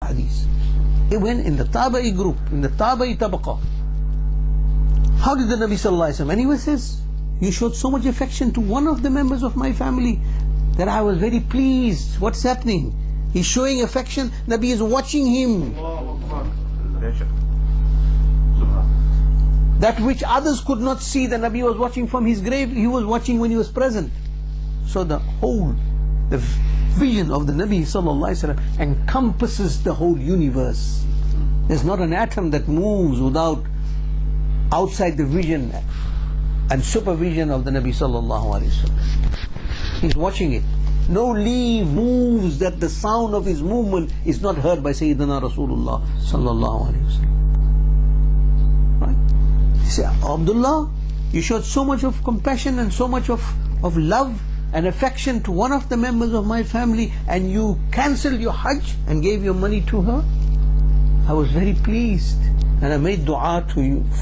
hadith. It went in the Taba'i group, in the Taba'i tabaqa. How did the Nabi sallallahu alaihi wasallam? And he says, you showed so much affection to one of the members of my family that I was very pleased. What's happening? He's showing affection. Nabi is watching him. That which others could not see, the Nabi was watching from his grave, he was watching when he was present. So the vision of the Nabi sallallahu alaihi wasallam encompasses the whole universe. There's not an atom that moves outside the vision and supervision of the Nabi sallallahu alaihi wasallam. He's watching it. No leaf moves that the sound of his movement is not heard by Sayyidina Rasulullah sallallahu alaihi wasallam. Right? He said, Abdullah, you showed so much of compassion and so much of love and affection to one of the members of my family, and you cancelled your Hajj and gave your money to her. I was very pleased, and I made dua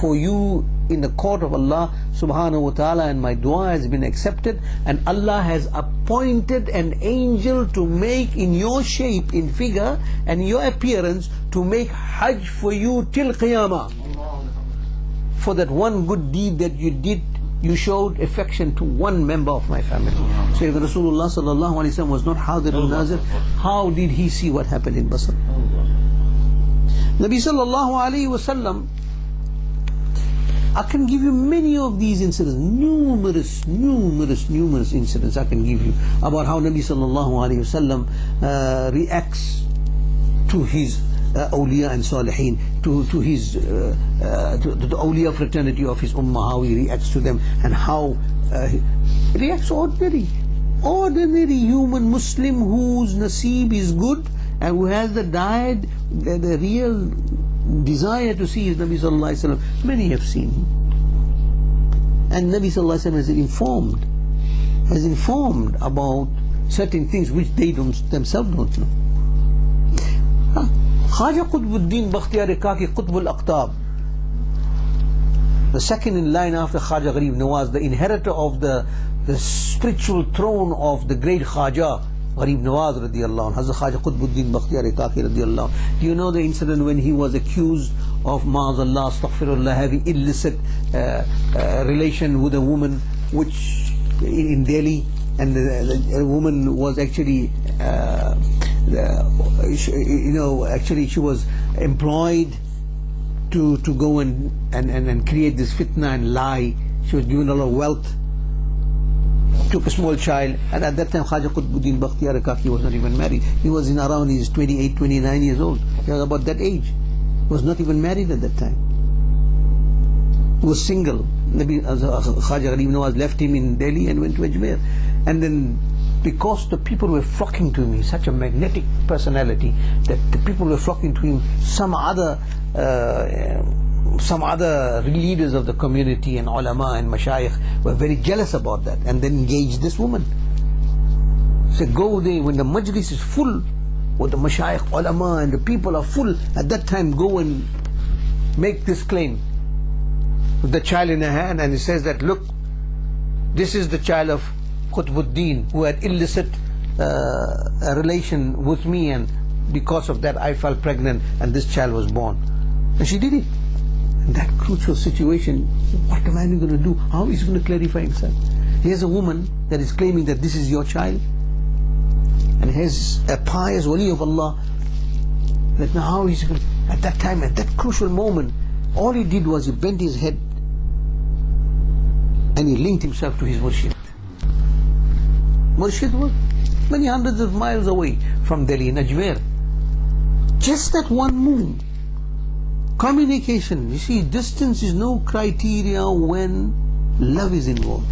for you in the court of Allah subhanahu wa ta'ala, and my dua has been accepted, and Allah has appointed an angel to make in your shape, in figure and your appearance, to make Hajj for you till Qiyamah. For that one good deed that you did, you showed affection to one member of my family. So if Rasulullah sallallahu alaihi wasallam was not haazir and naazir, how did he see what happened in Basra? Nabi sallallahu alaihi wasallam, I can give you many of these incidents, numerous incidents I can give you about how Nabi sallallahu alaihi wasallam reacts to his awliya and salihin, to the awliya fraternity of his ummah, how he reacts to them, and how he reacts ordinary human Muslim whose naseeb is good and who has the real desire to see his Nabi sallallahu alaihi wasallam. Many have seen him, and Nabi sallallahu alaihi wasallam has informed about certain things which they themselves don't know. Khaja Qutbuddin Bakhtiyar Kaki Qutbul Aqtab, the second in line after Khaja Gharib Nawaz, the inheritor of the spiritual throne of the great Khaja Gharib Nawaz radiyallahu anhu, Hazrat Khaja Qutbuddin Bakhtiyar Kaki radiyallahu anhu. Do you know the incident when he was accused of ma'azallah, astaghfirullah, having illicit relation with a woman which in Delhi, and the woman was actually actually she was employed to go and create this fitna and lie. She was given a lot of wealth, took a small child, and at that time Khaja Qutbuddin Bakhtiyar Kaki was not even married. He was in around his 28, 29 years old. He was about that age. He was not even married at that time. He was single. Khaja Gharib Nawaz left him in Delhi and went to Ajmer. And then, because the people were flocking to him, such a magnetic personality that the people were flocking to him, some other leaders of the community and ulama and mashayikh were very jealous about that, and then engaged this woman. Said, go there when the majlis is full, with the mashayikh, ulama and the people are full, at that time go and make this claim with the child in her hand, and he says that, look, this is the child of Qutbuddin who had illicit relation with me, and because of that I fell pregnant and this child was born. And she did it. In that crucial situation, what am I going to do? How is he going to clarify himself? Here's a woman that is claiming that this is your child, and here's a pious wali of Allah, that now how is he going to, at that time, at that crucial moment, all he did was he bent his head and he linked himself to his murshid. Murshid was many hundreds of miles away from Delhi, in Ajmer. Just that one move. Communication. You see, distance is no criteria when love is involved.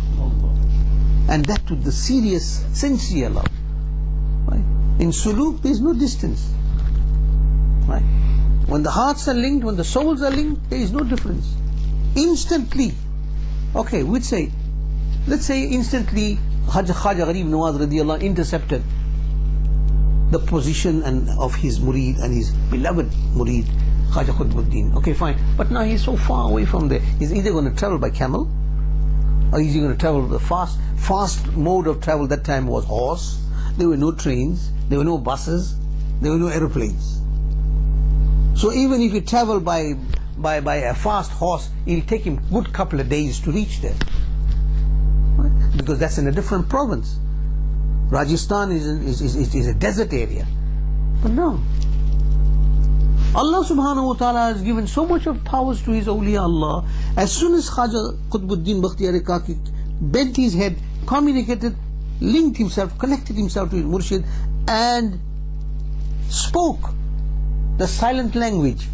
And that with the serious, sincere love. Right? In suluk, there is no distance. Right? When the hearts are linked, when the souls are linked, there is no difference. Instantly. Okay, let's say instantly Khaja Gharib Nawaz radiyallahu intercepted the position of his murid and his beloved murid Khaja Qutbuddin. Okay, fine, but now he's so far away from there. He's either going to travel by camel, or he's going to travel the fast mode of travel. That time was horse. There were no trains, there were no buses, there were no aeroplanes. So even if you travel by a fast horse, it'll take him a good couple of days to reach there. Right? Because that's in a different province. Rajasthan is a desert area. But no. Allah subhanahu wa ta'ala has given so much of powers to His awliya Allah. As soon as Khaja Qutbuddin Bakhtiyar Kaki bent his head, communicated, linked himself, connected himself to his murshid, and spoke the silent language,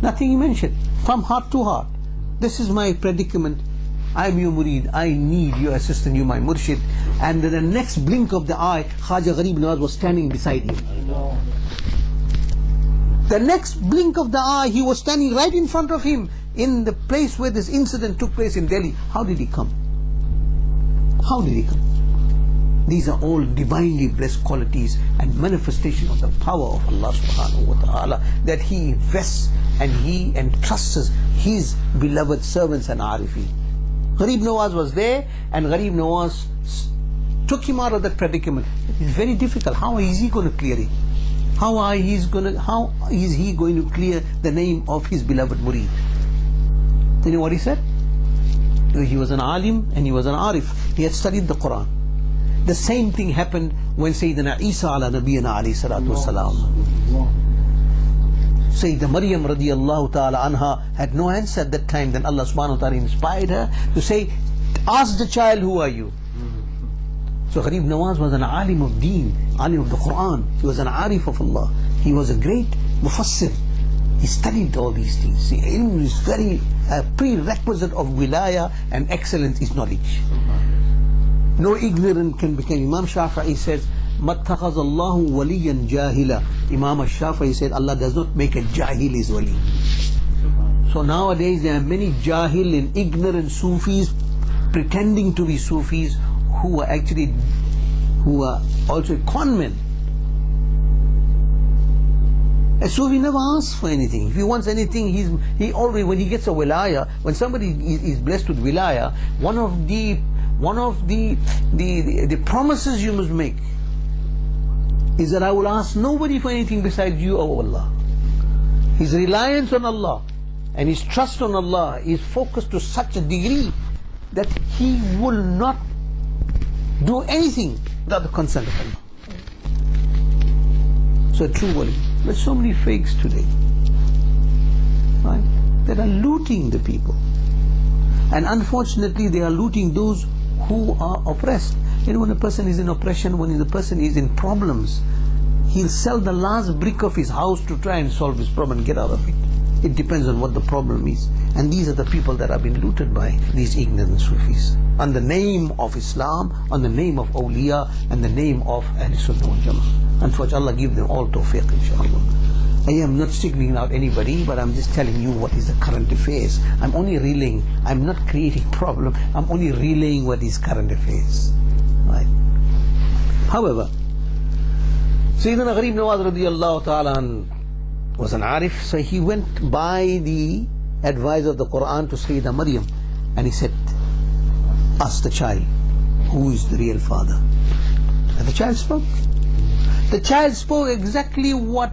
nothing he mentioned, from heart to heart. This is my predicament. I am your murid. I need your assistance. You my murshid. And in the next blink of the eye, Khaja Gharib Nawaz was standing beside him. The next blink of the eye, he was standing right in front of him in the place where this incident took place in Delhi. How did he come? How did he come? These are all divinely blessed qualities and manifestation of the power of Allah subhanahu wa ta'ala, that He invests and He entrusts His beloved servants and arifi. Gharib Nawaz was there, and Gharib Nawaz took him out of that predicament. It's very difficult. How is he going to clear it? How is he going to clear the name of his beloved murid? You know what he said? He was an alim and he was an arif. He had studied the Qur'an. The same thing happened when Sayyidina Isa ala nabiyana alayhi salatu wasalam. Sayyidina Maryam radiyallahu ta'ala anha had no answer at that time. Then Allah subhanahu wa ta'ala inspired her to say, ask the child, who are you? So Gharib Nawaz was an alim of deen, alim of the Qur'an. He was an arif of Allah. He was a great mufassir. He studied all these things. See, ilm is very prerequisite of wilaya, and excellence is knowledge. No ignorant can become. Imam Shafi'i says, مَتَّخَذَ اللَّهُ وَلِيًّا جَاهِلًا. Imam Shafi'i said, Allah does not make a jahil his wali. So nowadays there are many jahil and ignorant Sufis pretending to be Sufis, who are also con men. A Sufi never asks for anything. If he wants anything, he always, when he gets a wilaya, when somebody is blessed with wilaya, one of the promises you must make is that I will ask nobody for anything besides you, O Allah. His reliance on Allah and his trust on Allah is focused to such a degree that he will not do anything without the consent of Allah. So a true wali. There's so many fakes today, right, that are looting the people. And unfortunately they are looting those who are oppressed. You know, when a person is in oppression, when the person is in problems, he'll sell the last brick of his house to try and solve his problem and get out of it. It depends on what the problem is. And these are the people that have been looted by these ignorant Sufis, on the name of Islam, on the name of awliya, and the name of ahle sunnah wal jamaat. Unfortunately, Allah give them all tawfiq, inshaAllah. I am not singling out anybody, but I'm just telling you what is the current affairs. I'm only relaying. I'm not creating problem. I'm only relaying what is current affairs. Right. However, Sayyidina Gharib Nawaz radiyallahu ta'ala was an arif, so he went by the advice of the Qur'an to Sayyidina Maryam, and he said, ask the child, who is the real father? And the child spoke. The child spoke exactly what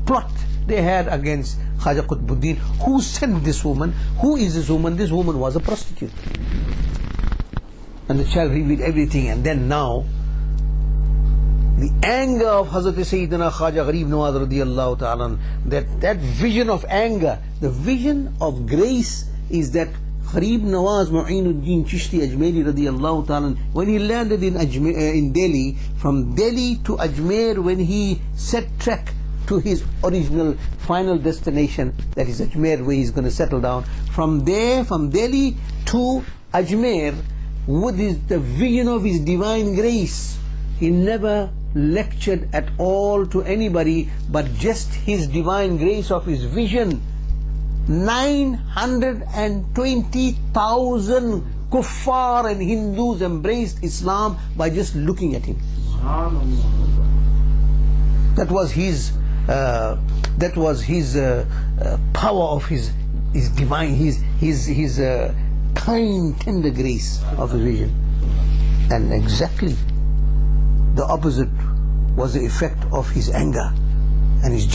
plot they had against Khaja Qutbuddin. Who sent this woman? Who is this woman? This woman was a prostitute. And the child revealed everything. And then now, the anger of Hazrat Sayyidina Khaja Gharib Nawaz radiyallahu ta'ala, that vision of anger, the vision of grace is that Gharib Nawaz Mu'inuddin Chishti Ajmeri radiyallahu ta'ala, when he landed in Delhi, from Delhi to Ajmer, when he set track to his original final destination, that is Ajmer, where he's going to settle down, from there, from Delhi to Ajmer, with the vision of his divine grace, he never lectured at all to anybody, but just his divine grace of his vision. 920,000 kuffar and Hindus embraced Islam by just looking at him. That was his power of his divine, his kind, tender grace of his vision. And exactly the opposite was the effect of his anger and his